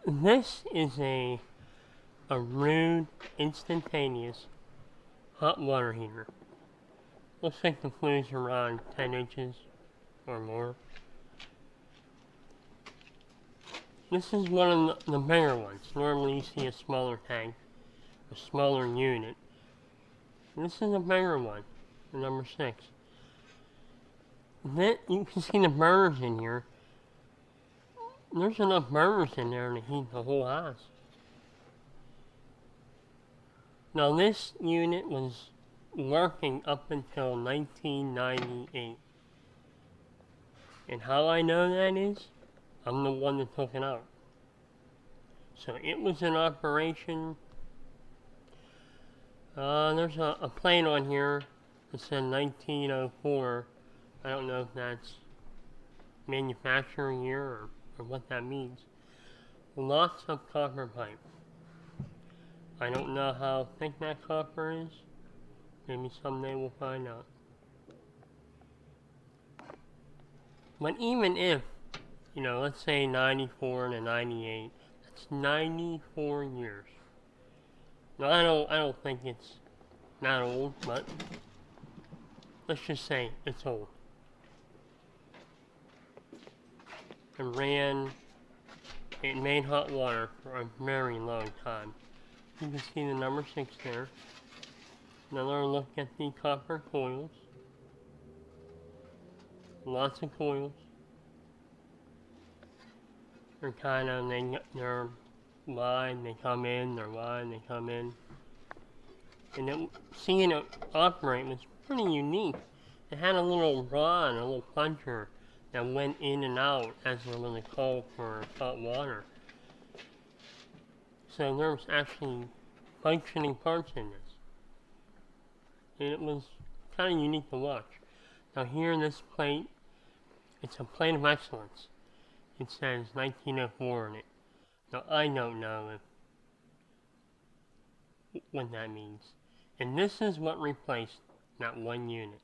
This is a RUUD instantaneous hot water heater. Looks like the flue's around 10 inches or more. This is one of the bigger ones. Normally you see a smaller tank, a smaller unit. This is a bigger one, the number 6. Then you can see the burners in here. There's enough burners in there to heat the whole house. Now this unit was working up until 1998. And how I know that is, I'm the one that took it out. So it was in operation. There's a plate on here that said 1904. I don't know if that's manufacturing year or what that means. Lots of copper pipe. I don't know how thick that copper is. Maybe someday we'll find out. But even if, let's say 94 to 98, that's 94 years. Now I don't think it's not old, but let's just say it's old. It made hot water for a very long time. You can see the number 6 there. Another look at the copper coils. Lots of coils. They're wide, they come in, they're wide, they come in. And seeing it operate was pretty unique. It had a little rod, a little plunger that went in and out as there was a call for hot water. So there was actually functioning parts in this. And it was kind of unique to watch. Now here in this plate, it's a plate of excellence. It says 1904 in it. Now I don't know what that means. And this is what replaced that one unit.